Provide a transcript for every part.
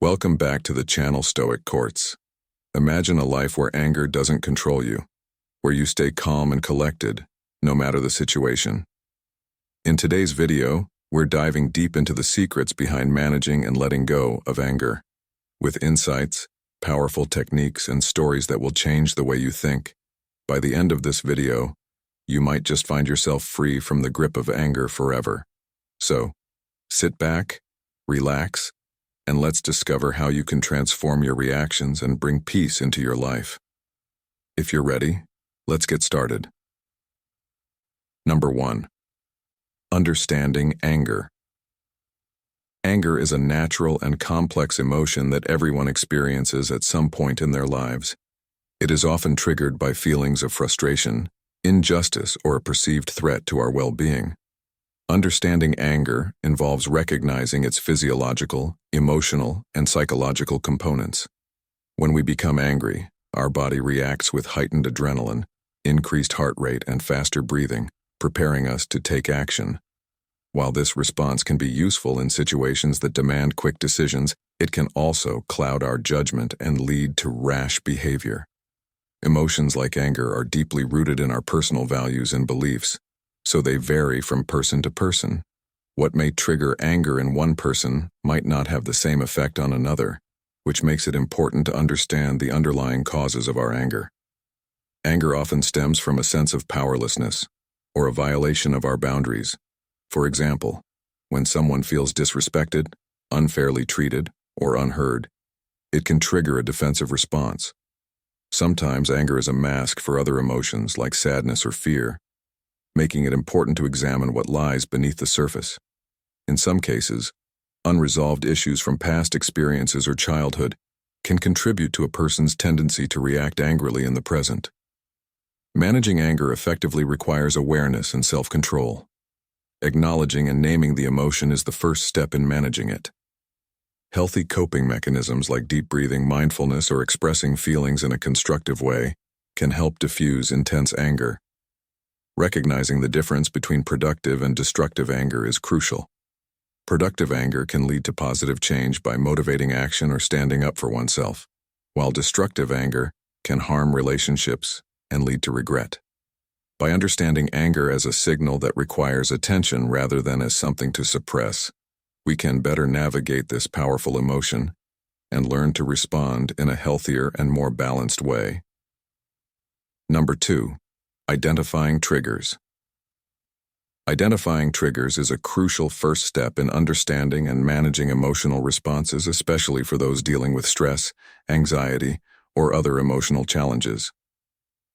Welcome back to the channel Stoic Courts. Imagine a life where anger doesn't control you, where you stay calm and collected, no matter the situation. In today's video, we're diving deep into the secrets behind managing and letting go of anger, with insights, powerful techniques, and stories that will change the way you think. By the end of this video, you might just find yourself free from the grip of anger forever. So, sit back, relax, and let's discover how you can transform your reactions and bring peace into your life. If you're ready, let's get started. Number 1. Understanding anger. Anger is a natural and complex emotion that everyone experiences at some point in their lives. It is often triggered by feelings of frustration, injustice, or a perceived threat to our well-being. Understanding anger involves recognizing its physiological, emotional, and psychological components. When we become angry, our body reacts with heightened adrenaline, increased heart rate, and faster breathing, preparing us to take action. While this response can be useful in situations that demand quick decisions, it can also cloud our judgment and lead to rash behavior. Emotions like anger are deeply rooted in our personal values and beliefs, so they vary from person to person. What may trigger anger in one person might not have the same effect on another, which makes it important to understand the underlying causes of our anger. Anger often stems from a sense of powerlessness or a violation of our boundaries. For example, when someone feels disrespected, unfairly treated, or unheard, it can trigger a defensive response. Sometimes anger is a mask for other emotions like sadness or fear, making it important to examine what lies beneath the surface. In some cases, unresolved issues from past experiences or childhood can contribute to a person's tendency to react angrily in the present. Managing anger effectively requires awareness and self-control. Acknowledging and naming the emotion is the first step in managing it. Healthy coping mechanisms like deep breathing, mindfulness, or expressing feelings in a constructive way can help diffuse intense anger. Recognizing the difference between productive and destructive anger is crucial. Productive anger can lead to positive change by motivating action or standing up for oneself, while destructive anger can harm relationships and lead to regret. By understanding anger as a signal that requires attention rather than as something to suppress, we can better navigate this powerful emotion and learn to respond in a healthier and more balanced way. Number 2. Identifying triggers. Identifying triggers is a crucial first step in understanding and managing emotional responses, especially for those dealing with stress, anxiety, or other emotional challenges.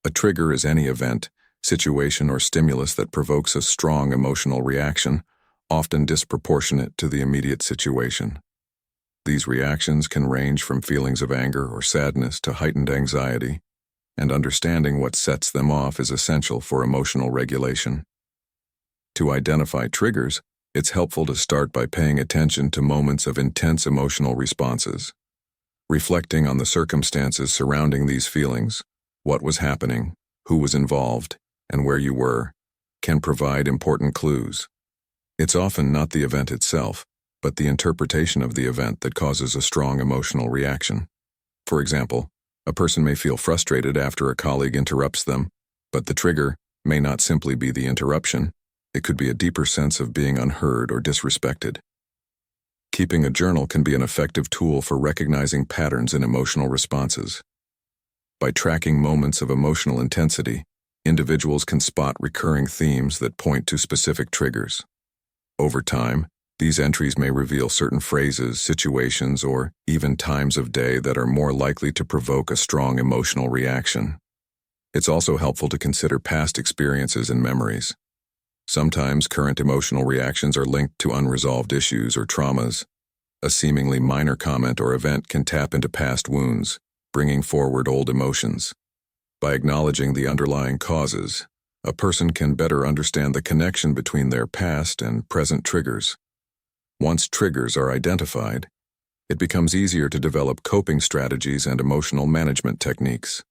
A trigger is any event, situation, or stimulus that provokes a strong emotional reaction, often disproportionate to the immediate situation. These reactions can range from feelings of anger or sadness to heightened anxiety, and understanding what sets them off is essential for emotional regulation. To identify triggers, it's helpful to start by paying attention to moments of intense emotional responses. Reflecting on the circumstances surrounding these feelings, what was happening, who was involved, and where you were, can provide important clues. It's often not the event itself, but the interpretation of the event that causes a strong emotional reaction. For example, a person may feel frustrated after a colleague interrupts them, but the trigger may not simply be the interruption. It could be a deeper sense of being unheard or disrespected. Keeping a journal can be an effective tool for recognizing patterns in emotional responses. By tracking moments of emotional intensity, individuals can spot recurring themes that point to specific triggers. Over time, these entries may reveal certain phrases, situations, or even times of day that are more likely to provoke a strong emotional reaction. It's also helpful to consider past experiences and memories. Sometimes current emotional reactions are linked to unresolved issues or traumas. A seemingly minor comment or event can tap into past wounds, bringing forward old emotions. By acknowledging the underlying causes, a person can better understand the connection between their past and present triggers. Once triggers are identified, it becomes easier to develop coping strategies and emotional management techniques.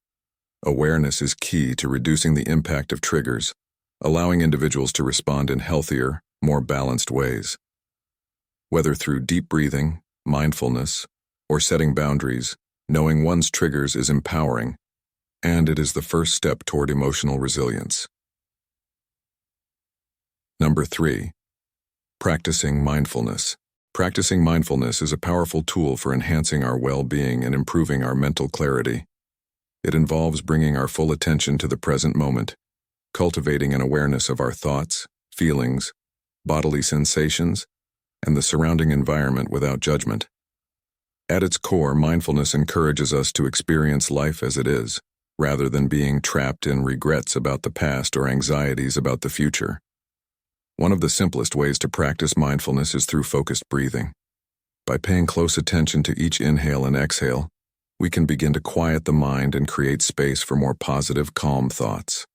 Awareness is key to reducing the impact of triggers, allowing individuals to respond in healthier, more balanced ways. Whether through deep breathing, mindfulness, or setting boundaries, knowing one's triggers is empowering, and it is the first step toward emotional resilience. Number 3. Practicing mindfulness. Practicing mindfulness is a powerful tool for enhancing our well-being and improving our mental clarity. It involves bringing our full attention to the present moment, cultivating an awareness of our thoughts, feelings, bodily sensations, and the surrounding environment without judgment. At its core, mindfulness encourages us to experience life as it is, rather than being trapped in regrets about the past or anxieties about the future. One of the simplest ways to practice mindfulness is through focused breathing. By paying close attention to each inhale and exhale, we can begin to quiet the mind and create space for more positive, calm thoughts.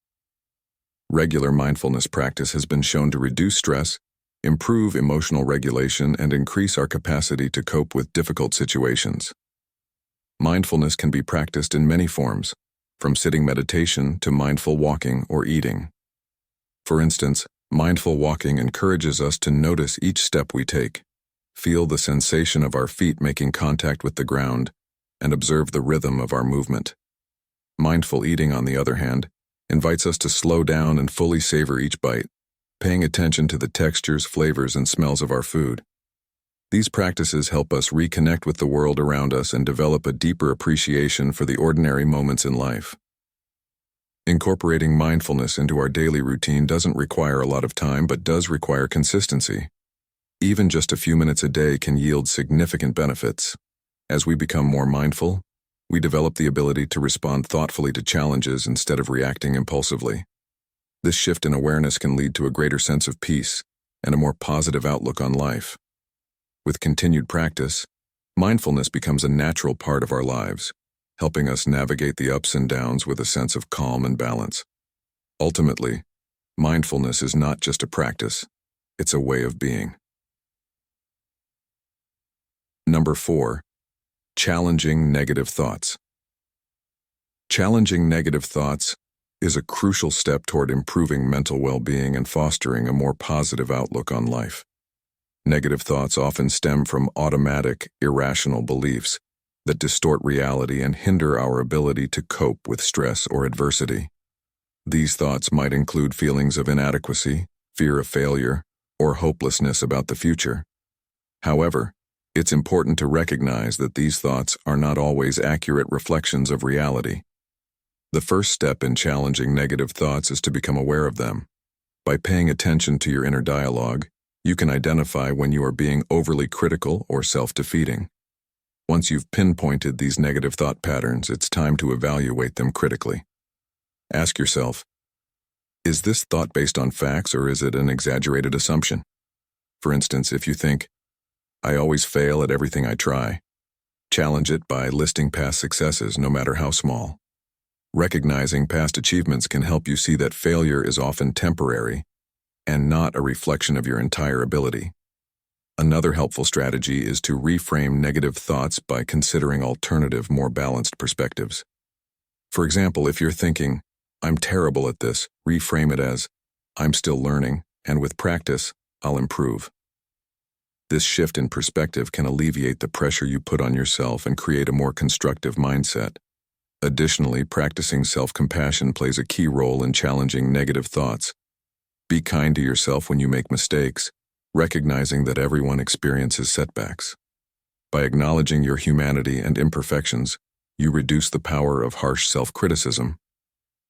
Regular mindfulness practice has been shown to reduce stress, improve emotional regulation, and increase our capacity to cope with difficult situations. Mindfulness can be practiced in many forms, from sitting meditation to mindful walking or eating. For instance, mindful walking encourages us to notice each step we take, feel the sensation of our feet making contact with the ground, and observe the rhythm of our movement. Mindful eating, on the other hand, invites us to slow down and fully savor each bite, paying attention to the textures, flavors, and smells of our food. These practices help us reconnect with the world around us and develop a deeper appreciation for the ordinary moments in life. Incorporating mindfulness into our daily routine doesn't require a lot of time, but does require consistency. Even just a few minutes a day can yield significant benefits. As we become more mindful, we develop the ability to respond thoughtfully to challenges instead of reacting impulsively. This shift in awareness can lead to a greater sense of peace and a more positive outlook on life. With continued practice, mindfulness becomes a natural part of our lives, helping us navigate the ups and downs with a sense of calm and balance. Ultimately, mindfulness is not just a practice, it's a way of being. Number 4. Challenging negative thoughts. Challenging negative thoughts is a crucial step toward improving mental well-being and fostering a more positive outlook on life. Negative thoughts often stem from automatic, irrational beliefs that distort reality and hinder our ability to cope with stress or adversity. These thoughts might include feelings of inadequacy, fear of failure, or hopelessness about the future. However, it's important to recognize that these thoughts are not always accurate reflections of reality. The first step in challenging negative thoughts is to become aware of them. By paying attention to your inner dialogue, you can identify when you are being overly critical or self-defeating. Once you've pinpointed these negative thought patterns, it's time to evaluate them critically. Ask yourself, is this thought based on facts or is it an exaggerated assumption? For instance, if you think, I always fail at everything I try, challenge it by listing past successes, no matter how small. Recognizing past achievements can help you see that failure is often temporary and not a reflection of your entire ability. Another helpful strategy is to reframe negative thoughts by considering alternative, more balanced perspectives. For example, if you're thinking, I'm terrible at this, reframe it as, I'm still learning, and with practice, I'll improve. This shift in perspective can alleviate the pressure you put on yourself and create a more constructive mindset. Additionally, practicing self-compassion plays a key role in challenging negative thoughts. Be kind to yourself when you make mistakes, recognizing that everyone experiences setbacks. By acknowledging your humanity and imperfections, you reduce the power of harsh self-criticism.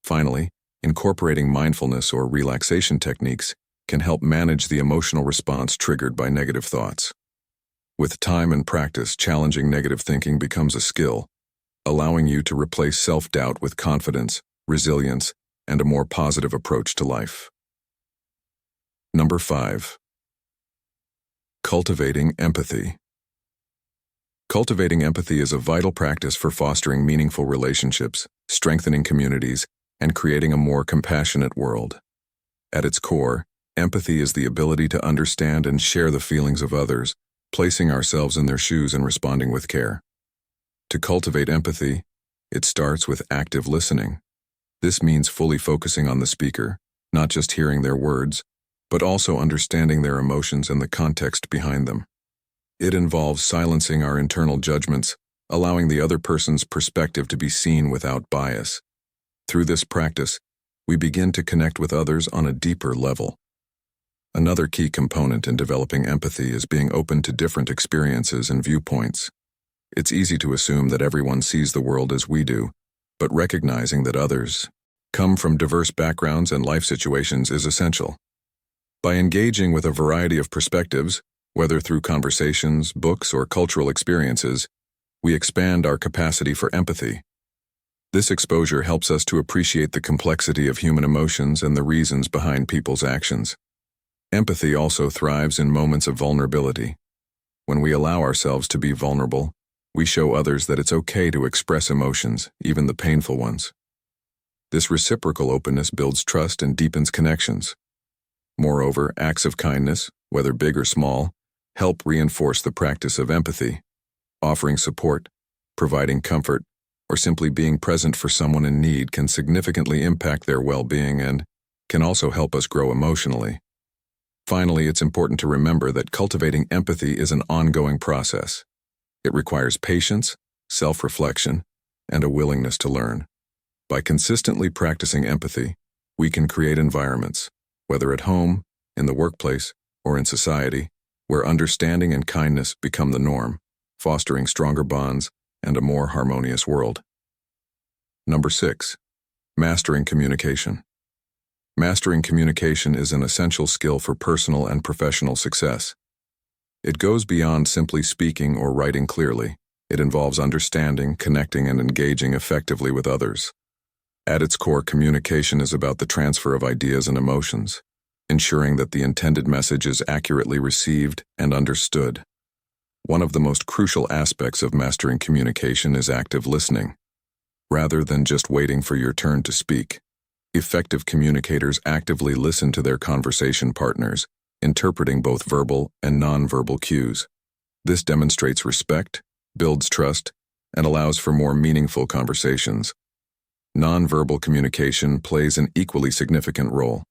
Finally, incorporating mindfulness or relaxation techniques can help manage the emotional response triggered by negative thoughts. With time and practice, challenging negative thinking becomes a skill, allowing you to replace self-doubt with confidence, resilience, and a more positive approach to life. Number 5. Cultivating empathy. Cultivating empathy is a vital practice for fostering meaningful relationships, strengthening communities, and creating a more compassionate world. At its core, empathy is the ability to understand and share the feelings of others, placing ourselves in their shoes and responding with care. To cultivate empathy, it starts with active listening. This means fully focusing on the speaker, not just hearing their words, but also understanding their emotions and the context behind them. It involves silencing our internal judgments, allowing the other person's perspective to be seen without bias. Through this practice, we begin to connect with others on a deeper level. Another key component in developing empathy is being open to different experiences and viewpoints. It's easy to assume that everyone sees the world as we do, but recognizing that others come from diverse backgrounds and life situations is essential. By engaging with a variety of perspectives, whether through conversations, books, or cultural experiences, we expand our capacity for empathy. This exposure helps us to appreciate the complexity of human emotions and the reasons behind people's actions. Empathy also thrives in moments of vulnerability. When we allow ourselves to be vulnerable, we show others that it's okay to express emotions, even the painful ones. This reciprocal openness builds trust and deepens connections. Moreover, acts of kindness, whether big or small, help reinforce the practice of empathy. Offering support, providing comfort, or simply being present for someone in need can significantly impact their well-being and can also help us grow emotionally. Finally, it's important to remember that cultivating empathy is an ongoing process. It requires patience, self-reflection, and a willingness to learn. By consistently practicing empathy, we can create environments, whether at home, in the workplace, or in society, where understanding and kindness become the norm, fostering stronger bonds and a more harmonious world. Number 6. Mastering communication. Mastering communication is an essential skill for personal and professional success. It goes beyond simply speaking or writing clearly. It involves understanding, connecting, and engaging effectively with others. At its core, communication is about the transfer of ideas and emotions, ensuring that the intended message is accurately received and understood. One of the most crucial aspects of mastering communication is active listening. Rather than just waiting for your turn to speak, effective communicators actively listen to their conversation partners, interpreting both verbal and nonverbal cues. This demonstrates respect, builds trust, and allows for more meaningful conversations. Nonverbal communication plays an equally significant role.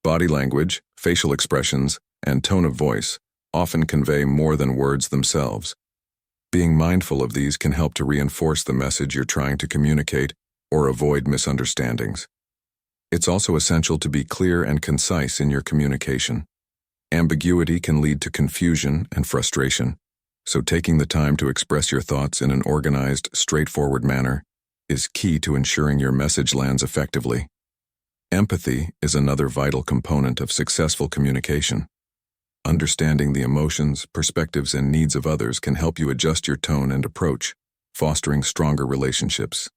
Body language, facial expressions, and tone of voice often convey more than words themselves. Being mindful of these can help to reinforce the message you're trying to communicate or avoid misunderstandings. It's also essential to be clear and concise in your communication. Ambiguity can lead to confusion and frustration, so taking the time to express your thoughts in an organized, straightforward manner is key to ensuring your message lands effectively. Empathy is another vital component of successful communication. Understanding the emotions, perspectives, and needs of others can help you adjust your tone and approach, fostering stronger relationships.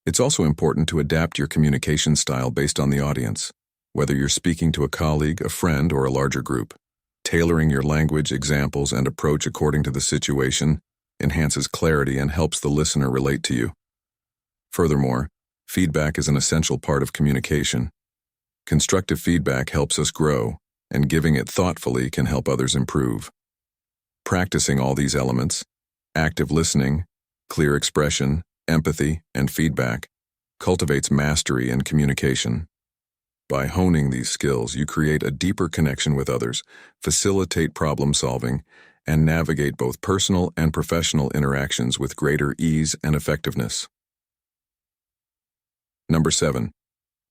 It's also important to adapt your communication style based on the audience, whether you're speaking to a colleague, a friend, or a larger group. Tailoring your language, examples, and approach according to the situation enhances clarity and helps the listener relate to you. Furthermore, feedback is an essential part of communication. Constructive feedback helps us grow, and giving it thoughtfully can help others improve. Practicing all these elements, active listening, clear expression, empathy, and feedback, cultivates mastery in communication. By honing these skills, you create a deeper connection with others, facilitate problem solving, and navigate both personal and professional interactions with greater ease and effectiveness. Number 7.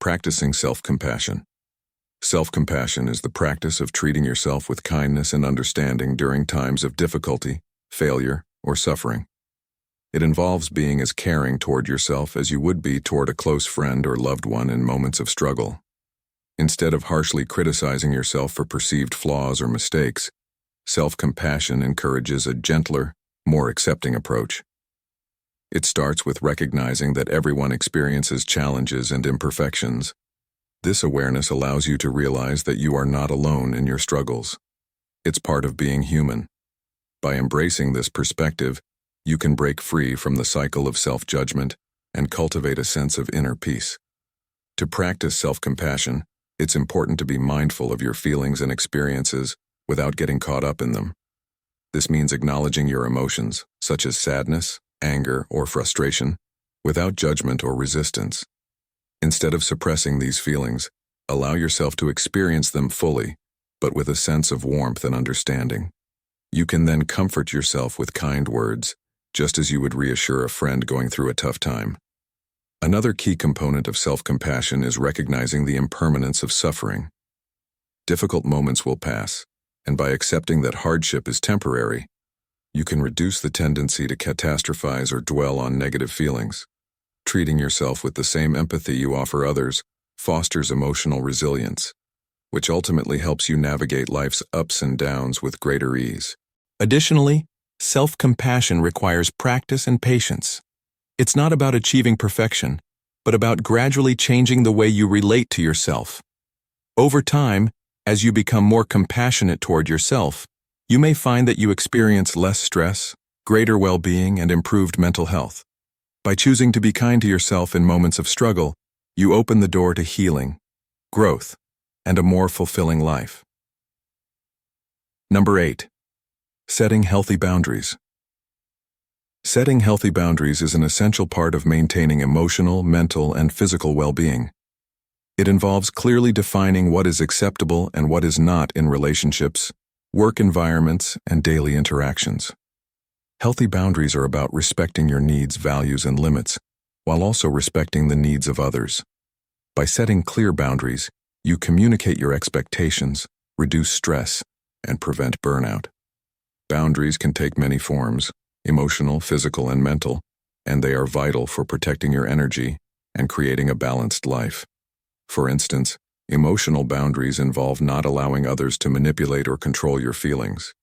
Practicing self-compassion. Self-compassion is the practice of treating yourself with kindness and understanding during times of difficulty, failure, or suffering. It involves being as caring toward yourself as you would be toward a close friend or loved one in moments of struggle. Instead of harshly criticizing yourself for perceived flaws or mistakes, self-compassion encourages a gentler, more accepting approach. It starts with recognizing that everyone experiences challenges and imperfections. This awareness allows you to realize that you are not alone in your struggles. It's part of being human. By embracing this perspective, you can break free from the cycle of self-judgment and cultivate a sense of inner peace. To practice self-compassion, it's important to be mindful of your feelings and experiences without getting caught up in them. This means acknowledging your emotions, such as sadness, anger, or frustration, without judgment or resistance. Instead of suppressing these feelings, allow yourself to experience them fully, but with a sense of warmth and understanding. You can then comfort yourself with kind words, just as you would reassure a friend going through a tough time. Another key component of self-compassion is recognizing the impermanence of suffering. Difficult moments will pass, and by accepting that hardship is temporary, you can reduce the tendency to catastrophize or dwell on negative feelings. Treating yourself with the same empathy you offer others fosters emotional resilience, which ultimately helps you navigate life's ups and downs with greater ease. Additionally, self-compassion requires practice and patience. It's not about achieving perfection, but about gradually changing the way you relate to yourself. Over time, as you become more compassionate toward yourself, you may find that you experience less stress, greater well-being, and improved mental health. By choosing to be kind to yourself in moments of struggle, you open the door to healing, growth, and a more fulfilling life. Number 8. Setting healthy boundaries. Setting healthy boundaries is an essential part of maintaining emotional, mental, and physical well-being. It involves clearly defining what is acceptable and what is not in relationships, work environments, and daily interactions. Healthy boundaries are about respecting your needs, values, and limits, while also respecting the needs of others. By setting clear boundaries, you communicate your expectations, reduce stress, and prevent burnout. Boundaries can take many forms: emotional, physical, and mental, and they are vital for protecting your energy and creating a balanced life. For instance, emotional boundaries involve not allowing others to manipulate or control your feelings.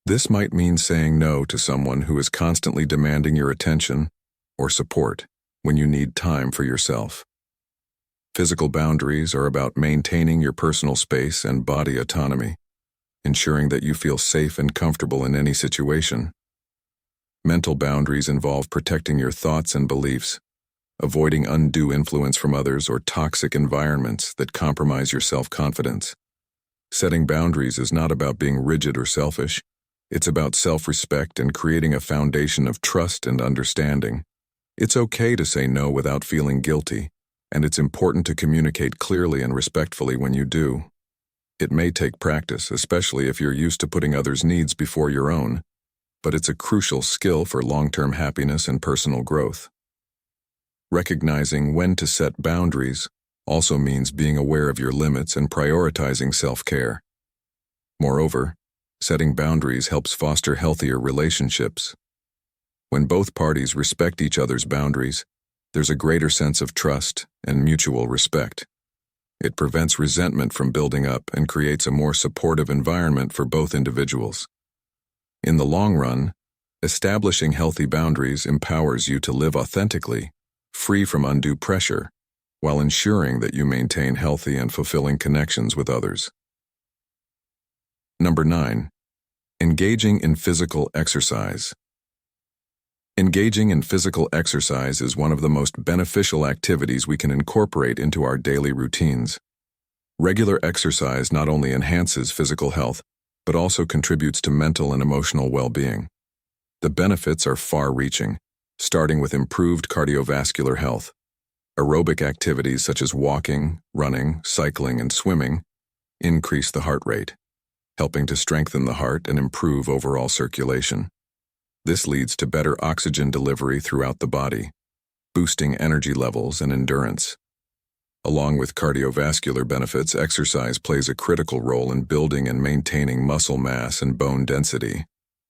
This might mean saying no to someone who is constantly demanding your attention or support when you need time for yourself. Physical boundaries are about maintaining your personal space and body autonomy, ensuring that you feel safe and comfortable in any situation. Mental boundaries involve protecting your thoughts and beliefs, avoiding undue influence from others or toxic environments that compromise your self-confidence. Setting boundaries is not about being rigid or selfish. It's about self-respect and creating a foundation of trust and understanding. It's okay to say no without feeling guilty, and it's important to communicate clearly and respectfully when you do. It may take practice, especially if you're used to putting others' needs before your own, but it's a crucial skill for long-term happiness and personal growth. Recognizing when to set boundaries also means being aware of your limits and prioritizing self-care. Moreover, setting boundaries helps foster healthier relationships. When both parties respect each other's boundaries, there's a greater sense of trust and mutual respect. It prevents resentment from building up and creates a more supportive environment for both individuals. In the long run, establishing healthy boundaries empowers you to live authentically, free from undue pressure, while ensuring that you maintain healthy and fulfilling connections with others. Number 9. Engaging in physical exercise. Engaging in physical exercise is one of the most beneficial activities we can incorporate into our daily routines. Regular exercise not only enhances physical health, but also contributes to mental and emotional well-being. The benefits are far-reaching, starting with improved cardiovascular health. Aerobic activities such as walking, running, cycling, and swimming increase the heart rate, helping to strengthen the heart and improve overall circulation. This leads to better oxygen delivery throughout the body, boosting energy levels and endurance. Along with cardiovascular benefits, exercise plays a critical role in building and maintaining muscle mass and bone density.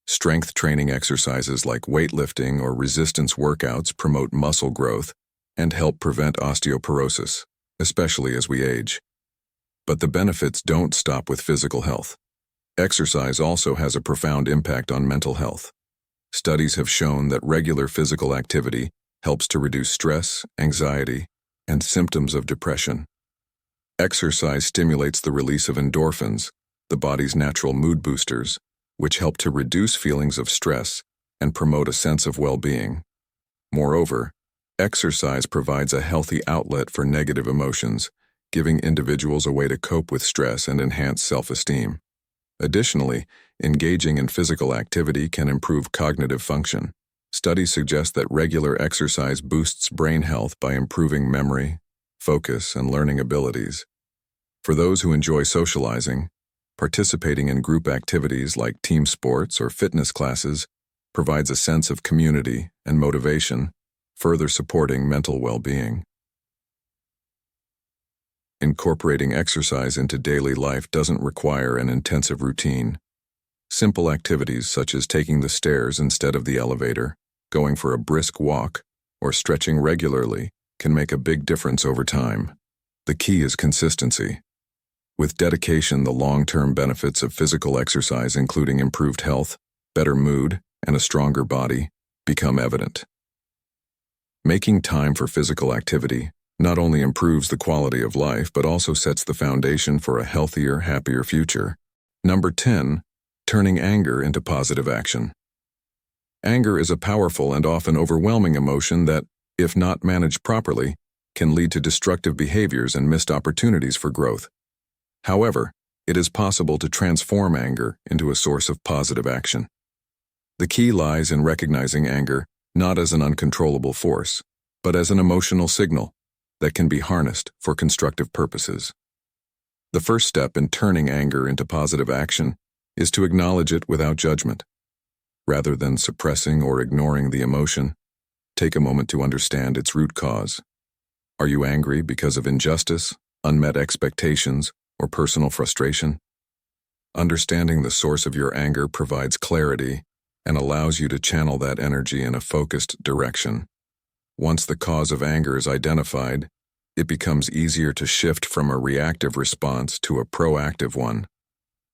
Strength training exercises like weightlifting or resistance workouts promote muscle growth and help prevent osteoporosis, especially as we age. But the benefits don't stop with physical health. Exercise also has a profound impact on mental health. Studies have shown that regular physical activity helps to reduce stress, anxiety, and symptoms of depression. Exercise stimulates the release of endorphins, the body's natural mood boosters, which help to reduce feelings of stress and promote a sense of well-being. Moreover, exercise provides a healthy outlet for negative emotions, giving individuals a way to cope with stress and enhance self-esteem. Additionally, engaging in physical activity can improve cognitive function. Studies suggest that regular exercise boosts brain health by improving memory, focus, and learning abilities. For those who enjoy socializing, Participating in group activities like team sports or fitness classes provides a sense of community and motivation, further supporting mental well-being. Incorporating exercise into daily life doesn't require an intensive routine. Simple activities such as taking the stairs instead of the elevator, going for a brisk walk, or stretching regularly can make a big difference over time. The key is consistency. With dedication, the long-term benefits of physical exercise, including improved health, better mood, and a stronger body, become evident. Making time for physical activity not only improves the quality of life but also sets the foundation for a healthier, happier future. Number 10. Turning anger into positive action. Anger is a powerful and often overwhelming emotion that, if not managed properly, can lead to destructive behaviors and missed opportunities for growth. However, it is possible to transform anger into a source of positive action. The key lies in recognizing anger not as an uncontrollable force, but as an emotional signal that can be harnessed for constructive purposes. The first step in turning anger into positive action is to acknowledge it without judgment. Rather than suppressing or ignoring the emotion, take a moment to understand its root cause. Are you angry because of injustice, unmet expectations, or personal frustration? Understanding the source of your anger provides clarity and allows you to channel that energy in a focused direction. Once the cause of anger is identified, it becomes easier to shift from a reactive response to a proactive one.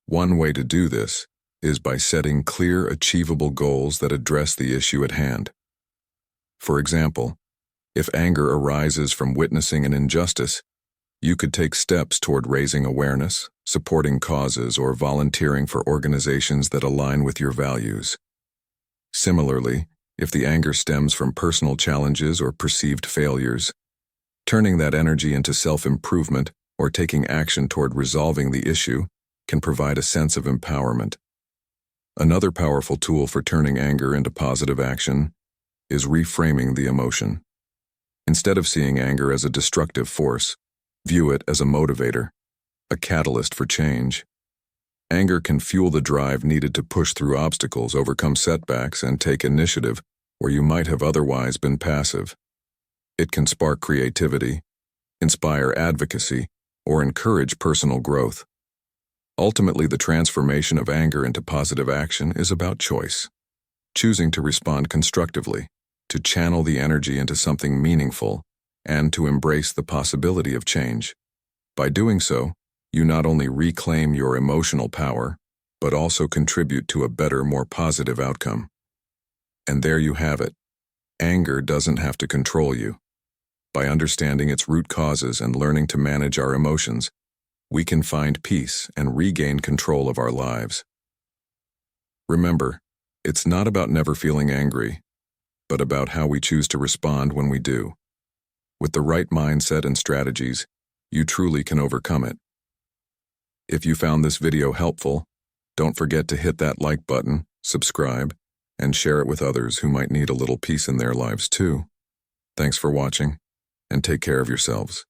One way to do this is by setting clear, achievable goals that address the issue at hand. For example, if anger arises from witnessing an injustice, you could take steps toward raising awareness, supporting causes, or volunteering for organizations that align with your values. Similarly, if the anger stems from personal challenges or perceived failures, turning that energy into self-improvement or taking action toward resolving the issue can provide a sense of empowerment. Another powerful tool for turning anger into positive action is reframing the emotion. Instead of seeing anger as a destructive force, view it as a motivator, a catalyst for change. Anger can fuel the drive needed to push through obstacles, overcome setbacks, and take initiative where you might have otherwise been passive. It can spark creativity, inspire advocacy, or encourage personal growth. Ultimately, the transformation of anger into positive action is about choice. Choosing to respond constructively, to channel the energy into something meaningful, and to embrace the possibility of change. By doing so, you not only reclaim your emotional power, but also contribute to a better, more positive outcome. And there you have it. Anger doesn't have to control you. By understanding its root causes and learning to manage our emotions, we can find peace and regain control of our lives. Remember, it's not about never feeling angry, but about how we choose to respond when we do. With the right mindset and strategies, you truly can overcome it. If you found this video helpful, don't forget to hit that like button, subscribe, and share it with others who might need a little peace in their lives too. Thanks for watching, and take care of yourselves.